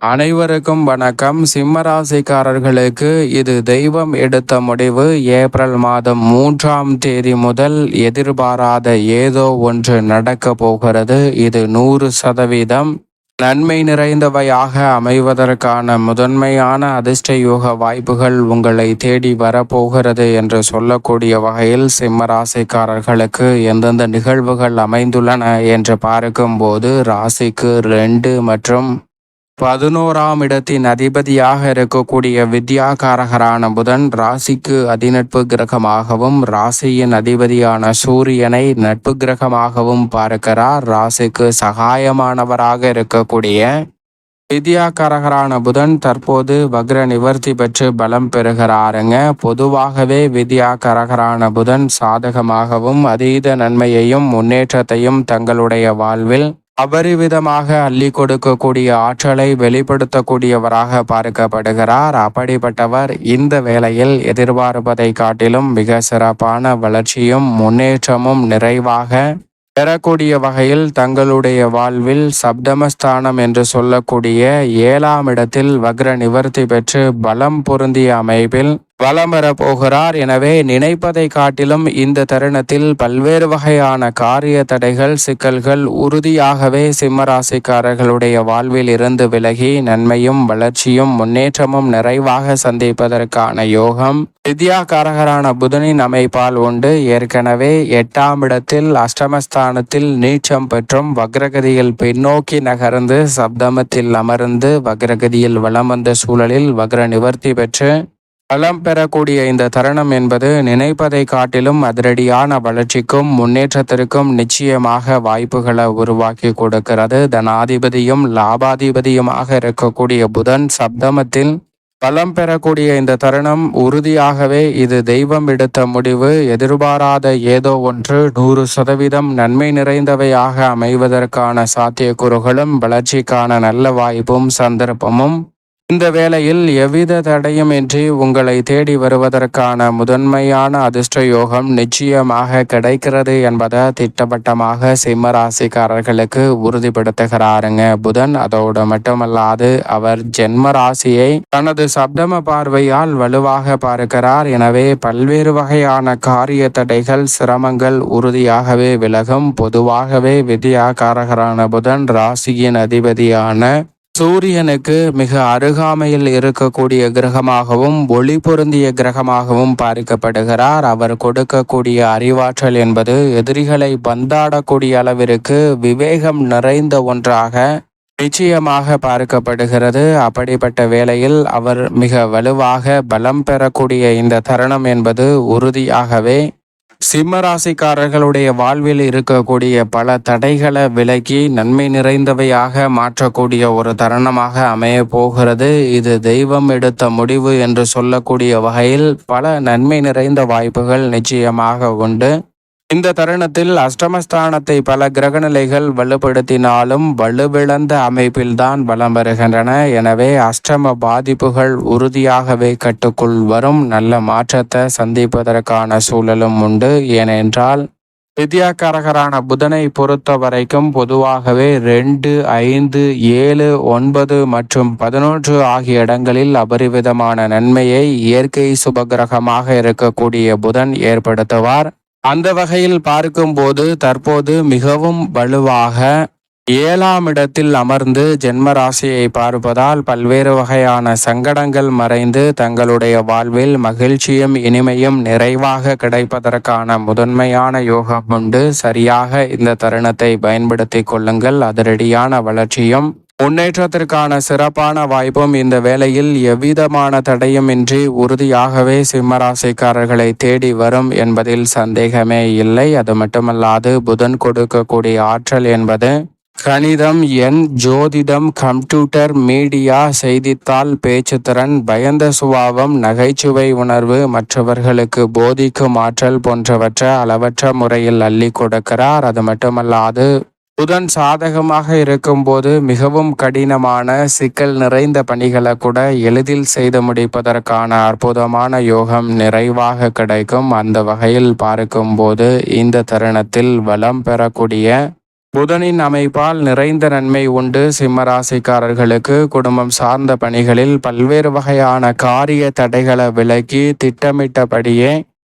அனைவருக்கும் வணக்கம். சிம்மராசிக்காரர்களுக்கு இது தெய்வம் எடுத்த முடிவு. ஏப்ரல் மாதம் 3ஆம் தேதி முதல் எதிர்பாராத ஏதோ ஒன்று நடக்க போகிறது. இது 100% நன்மை நிறைந்தவையாக அமைவதற்கான முதன்மையான அதிர்ஷ்ட யோக வாய்ப்புகள் உங்களை தேடி வரப்போகிறது என்று சொல்லக்கூடிய வகையில் சிம்மராசிக்காரர்களுக்கு எந்தெந்த நிகழ்வுகள் அமைந்துள்ளன என்று பார்க்கும்போது, ராசிக்கு 2 மற்றும் 11ஆம் இடத்தின் அதிபதியாக இருக்கக்கூடிய வித்யாகாரகரான புதன் ராசிக்கு அதிநட்பு கிரகமாகவும், ராசியின் அதிபதியான சூரியனை நட்பு கிரகமாகவும் பார்க்கிறார். ராசிக்கு சகாயமானவராக இருக்கக்கூடிய வித்யாகாரகரான புதன் தற்போது வக்ர நிவர்த்தி பெற்று பலம் பெறுகிறாருங்க. பொதுவாகவே வித்யாகாரகரான புதன் சாதகமாகவும் அதீத நன்மையையும் முன்னேற்றத்தையும் தங்களுடைய வாழ்வில் அபரிவிதமாக அள்ளி கொடுக்கக்கூடிய ஆற்றலை வெளிப்படுத்தக்கூடியவராக பார்க்கப்படுகிறார். அப்படிப்பட்டவர் இந்த வேளையில் எதிர்பார்ப்பதை காட்டிலும் மிக சிறப்பான வளர்ச்சியும் முன்னேற்றமும் நிறைவாக பெறக்கூடிய வகையில் தங்களுடைய வாழ்வில் சப்தமஸ்தானம் என்று சொல்லக்கூடிய 7ஆம் இடத்தில் வக்ர நிவர்த்தி பெற்று பலம் பொருந்திய அமைப்பில் வலம் வரப்போகிறார். எனவே நினைப்பதை காட்டிலும் இந்த தருணத்தில் பல்வேறு வகையான காரிய தடைகள், சிக்கல்கள் உறுதியாகவே சிம்மராசிக்காரர்களுடைய வாழ்வில் இருந்து விலகி நன்மையும் வளர்ச்சியும் முன்னேற்றமும் நிறைவாக சந்திப்பதற்கான யோகம் வித்யாகாரகரான புதனின் அமைப்பால் உண்டு. ஏற்கனவே 8ஆம் இடத்தில் அஷ்டமஸ்தானத்தில் நீச்சம் பெற்றும் வக்ரகதியில் பின்னோக்கி நகர்ந்து சப்தமத்தில் அமர்ந்து வக்ரகதியில் வலம் வந்த சூழலில் வக்ர நிவர்த்தி பெற்று பலம் பெறக்கூடிய இந்த தருணம் என்பது நினைப்பதை காட்டிலும் அதிரடியான வளர்ச்சிக்கும் முன்னேற்றத்திற்கும் நிச்சயமாக வாய்ப்புகளை உருவாக்கி கொடுக்கிறது. தனாதிபதியும் லாபாதிபதியுமாக இருக்கக்கூடிய புதன் சப்தமத்தில் பலம் பெறக்கூடிய இந்த தருணம் உறுதியாகவே இது தெய்வம் எடுத்த முடிவு. எதிர்பாராத ஏதோ ஒன்று 100% நன்மை நிறைந்தவையாக அமைவதற்கான சாத்தியக்கூறுகளும் வளர்ச்சிக்கான நல்ல வாய்ப்பும் சந்தர்ப்பமும் இந்த வேளையில் எவ்வித தடையுமின்றி உங்களை தேடி வருவதற்கான முதன்மையான அதிர்ஷ்ட யோகம் நிச்சயமாக கிடைக்கிறது என்பதை திட்டவட்டமாக சிம்மராசிக்காரர்களுக்கு உறுதிப்படுத்துகிறாருங்க புதன். அதோடு மட்டுமல்லாது அவர் ஜென்ம ராசியை தனது சப்தம பார்வையால் வலுவாக பார்க்கிறார். எனவே பல்வேறு வகையான காரிய தடைகள், சிரமங்கள் உறுதியாகவே விலகும். பொதுவாகவே வித்யாகாரகரான புதன் ராசியின் அதிபதியான சூரியனுக்கு மிக அருகாமையில் இருக்கக்கூடிய கிரகமாகவும் ஒளி பொருந்திய கிரகமாகவும் பார்க்கப்படுகிறார். அவர் கொடுக்கக்கூடிய அறிவாற்றல் என்பது எதிரிகளை பந்தாடக்கூடிய அளவிற்கு விவேகம் நிறைந்த ஒன்றாக நிச்சயமாக பார்க்கப்படுகிறது. அப்படிப்பட்ட வேளையில் அவர் மிக வலுவாக பலம் பெறக்கூடிய இந்த தருணம் என்பது உறுதியாகவே சிம்மராசிக்காரர்களுடைய வாழ்வில் இருக்கக்கூடிய பல தடைகளை விலக்கி நன்மை நிறைந்தவையாக மாற்றக்கூடிய ஒரு தருணமாக அமைய போகிறது. இது தெய்வம் எடுத்த முடிவு என்று சொல்லக்கூடிய வகையில் பல நன்மை நிறைந்த வாய்ப்புகள் நிச்சயமாக உண்டு. இந்த தருணத்தில் அஷ்டமஸ்தானத்தை பல கிரகநிலைகள் வலுப்படுத்தினாலும் வலுவிழந்த அமைப்பில்தான் வலம் வருகின்றன. எனவே அஷ்டம பாதிப்புகள் உறுதியாகவே கட்டுக்குள் வரும். நல்ல மாற்றத்தை சந்திப்பதற்கான சூழலும் உண்டு. ஏனென்றால் வித்யாகாரகரான புதனை பொறுத்த வரைக்கும் பொதுவாகவே 2, 5, 7, 9 மற்றும் 11 ஆகிய இடங்களில் அபரிவிதமான நன்மையை இயற்கை சுபகிரகமாக இருக்கக்கூடிய புதன் ஏற்படுத்துவார். அந்த வகையில் பார்க்கும்போது தற்போது மிகவும் வலுவாக 7ஆம் இடத்தில் அமர்ந்து ஜென்ம ராசியை பார்ப்பதால் பல்வேறு வகையான சங்கடங்கள் மறைந்து தங்களுடைய வாழ்வில் மகிழ்ச்சியும் இனிமையும் நிறைவாக கிடைப்பதற்கான முதன்மையான யோகம் உண்டு. சரியாக இந்த தருணத்தை பயன்படுத்தி கொள்ளுங்கள். அதிரடியான வளர்ச்சியும் முன்னேற்றத்திற்கான சிறப்பான வாய்ப்பும் இந்த வேளையில் எவ்விதமான தடையுமின்றி உறுதியாகவே சிம்மராசிக்காரர்களை தேடி வரும் என்பதில் சந்தேகமே இல்லை. அது மட்டுமல்லாது புதன் கொடுக்கக்கூடிய ஆற்றல் என்பது கணிதம், எண், ஜோதிடம், கம்ப்யூட்டர், மீடியா, செய்தித்தாள், பேச்சுத்திறன், பயந்த சுபாவம், நகைச்சுவை உணர்வு, மற்றவர்களுக்கு போதிக்கும் ஆற்றல் போன்றவற்றை அளவற்ற முறையில் அள்ளி கொடுக்கிறார். அது மட்டுமல்லாது புதன் சாதகமாக இருக்கும்போது மிகவும் கடினமான சிக்கல் நிறைந்த பணிகளை கூட எளிதில் செய்து முடிப்பதற்கான அற்புதமான யோகம் நிறைவாக கிடைக்கும். அந்த வகையில் பார்க்கும்போது இந்த தருணத்தில் வளம் பெறக்கூடிய புதனின் அமைப்பால் நிறைந்த நன்மை உண்டு. சிம்மராசிக்காரர்களுக்கு குடும்பம் சார்ந்த பணிகளில் பல்வேறு வகையான காரிய தடைகளை விலக்கி திட்டமிட்டபடியே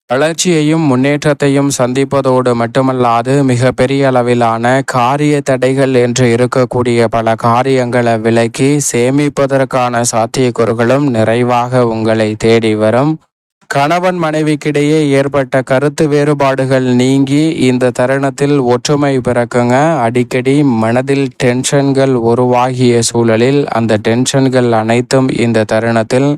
வளர்ச்சியையும் முன்னேற்றத்தையும் சந்திப்பதோடு மட்டுமல்லாது மிக பெரிய அளவிலான காரிய தடைகள் என்று இருக்கக்கூடிய பல காரியங்களை விலக்கி சேமிப்பதற்கான சாத்தியக்கூறுகளும் நிறைவாக உங்களை தேடி வரும். கணவன் மனைவிக்கிடையே ஏற்பட்ட கருத்து வேறுபாடுகள் நீங்கி இந்த தருணத்தில் ஒற்றுமை பிறக்குங்க. அடிக்கடி மனதில் டென்ஷன்கள் உருவாகிய சூழலில் அந்த டென்ஷன்கள் அனைத்தும் இந்த தருணத்தில்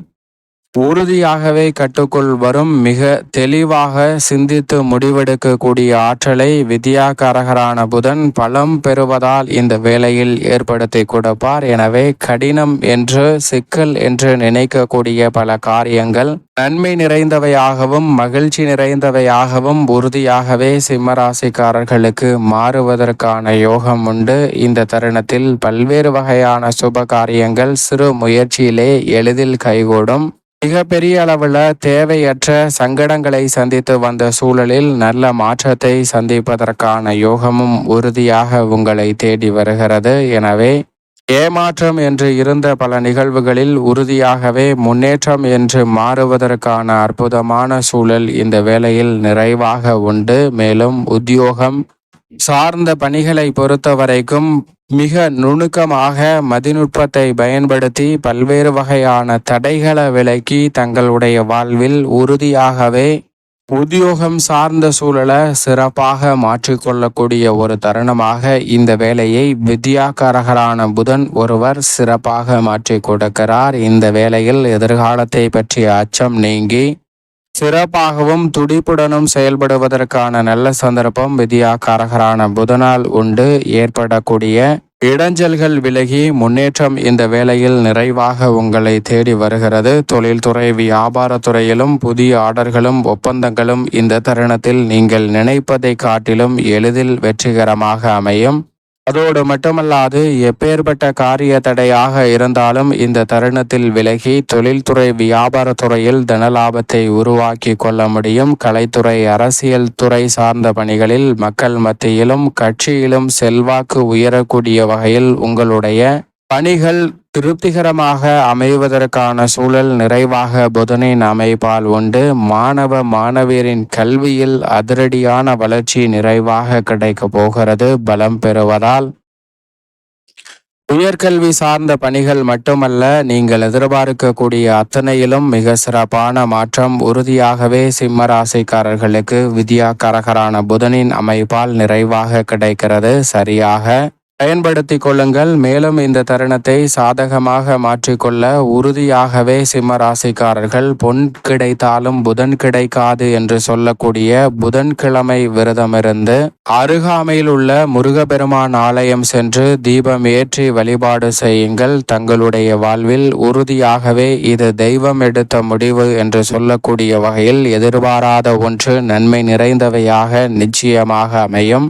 உறுதியாகவே கட்டுக்குள் வரும். மிக தெளிவாக சிந்தித்து முடிவெடுக்கக்கூடிய ஆற்றலை வித்யாகாரகரான புதன் பலம் பெறுவதால் இந்த வேளையில் ஏற்படுத்தி கொடுப்பார். எனவே கடினம் என்று சிக்கல் என்று நினைக்கக்கூடிய பல காரியங்கள் நன்மை நிறைந்தவையாகவும் மகிழ்ச்சி நிறைந்தவையாகவும் உறுதியாகவே சிம்மராசிக்காரர்களுக்கு மாறுவதற்கான யோகம் உண்டு. இந்த தருணத்தில் பல்வேறு வகையான சுப காரியங்கள் சிறு முயற்சியிலே எளிதில் கைகூடும். மிகப்பெரிய அளவில் தேவையற்ற சங்கடங்களை சந்தித்து வந்த சூழலில் நல்ல மாற்றத்தை சந்திப்பதற்கான யோகமும் உறுதியாக உங்களை தேடி வருகிறது. எனவே ஏமாற்றம் என்று இருந்த பல நிகழ்வுகளில் உறுதியாகவே முன்னேற்றம் என்று மாறுவதற்கான அற்புதமான சூழல் இந்த வேளையில் நிறைவாக உண்டு. மேலும் உத்தியோகம் சார்ந்த பணிகளை பொறுத்த வரைக்கும் மிக நுணுக்கமாக மதிநுட்பத்தை பயன்படுத்தி பல்வேறு வகையான தடைகளை விலக்கி தங்களுடைய வாழ்வில் உறுதியாகவே உத்தியோகம் சார்ந்த சூழலை சிறப்பாக மாற்றிக்கொள்ளக்கூடிய ஒரு தருணமாக இந்த வேலையை வித்யாகாரகரான புதன் ஒருவர் சிறப்பாக மாற்றி கொடுக்கிறார். இந்த வேளையில் எதிர்காலத்தை பற்றிய அச்சம் நீங்கி சிறப்பாகவும் துடிப்புடனும் செயல்படுவதற்கான நல்ல சந்தர்ப்பம் வித்யாகாரகரான புதனால் உண்டு. ஏற்படக்கூடிய இடைஞ்சல்கள் விலகி முன்னேற்றம் இந்த வேளையில் நிறைவாக உங்களை தேடி வருகிறது. தொழில்துறை வியாபாரத்துறையிலும் புதிய ஆர்டர்களும் ஒப்பந்தங்களும் இந்த தருணத்தில் நீங்கள் நினைப்பதை காட்டிலும் எளிதில் வெற்றிகரமாக அமையும். அதோடு மட்டுமல்லாது எப்பேற்பட்ட காரிய தடையாக இருந்தாலும் இந்த தருணத்தில் விலகி தொழில்துறை வியாபாரத்துறையில் தனலாபத்தை உருவாக்கி கொள்ள முடியும். கலைத்துறை அரசியல் துறை சார்ந்த பணிகளில் மக்கள் மத்தியிலும் கட்சியிலும் செல்வாக்கு உயரக்கூடிய வகையில் உங்களுடைய பணிகள் திருப்திகரமாக அமைவதற்கான சூழல் நிறைவாக புதனின் அமைப்பால் உண்டு. மாணவ மாணவியரின் கல்வியில் அதிரடியான வளர்ச்சி நிறைவாக கிடைக்க போகிறது. பலம் பெறுவதால் உயர்கல்வி சார்ந்த பணிகள் மட்டுமல்ல, நீங்கள் எதிர்பார்க்கக்கூடிய அத்தனையிலும் மிக சிறப்பான மாற்றம் உறுதியாகவே சிம்மராசிக்காரர்களுக்கு வித்யாகாரகரான புதனின் அமைப்பால் நிறைவாக கிடைக்கிறது. சரியாக பயன்படுத்தி கொள்ளுங்கள். மேலும் இந்த தருணத்தை சாதகமாக மாற்றிக்கொள்ள உறுதியாகவே சிம்மராசிக்காரர்கள் பொன் கிடைத்தாலும் புதன் கிடைக்காது என்று சொல்லக்கூடிய புதன்கிழமை விரதமிருந்து அருகாமையில் உள்ள முருகப்பெருமான் ஆலயம் சென்று தீபம் ஏற்றி வழிபாடு செய்யுங்கள். தங்களுடைய வாழ்வில் உறுதியாகவே இது தெய்வம் எடுத்த முடிவு என்று சொல்லக்கூடிய வகையில் எதிர்பாராத ஒன்று நன்மை நிறைந்தவையாக நிச்சயமாக அமையும்.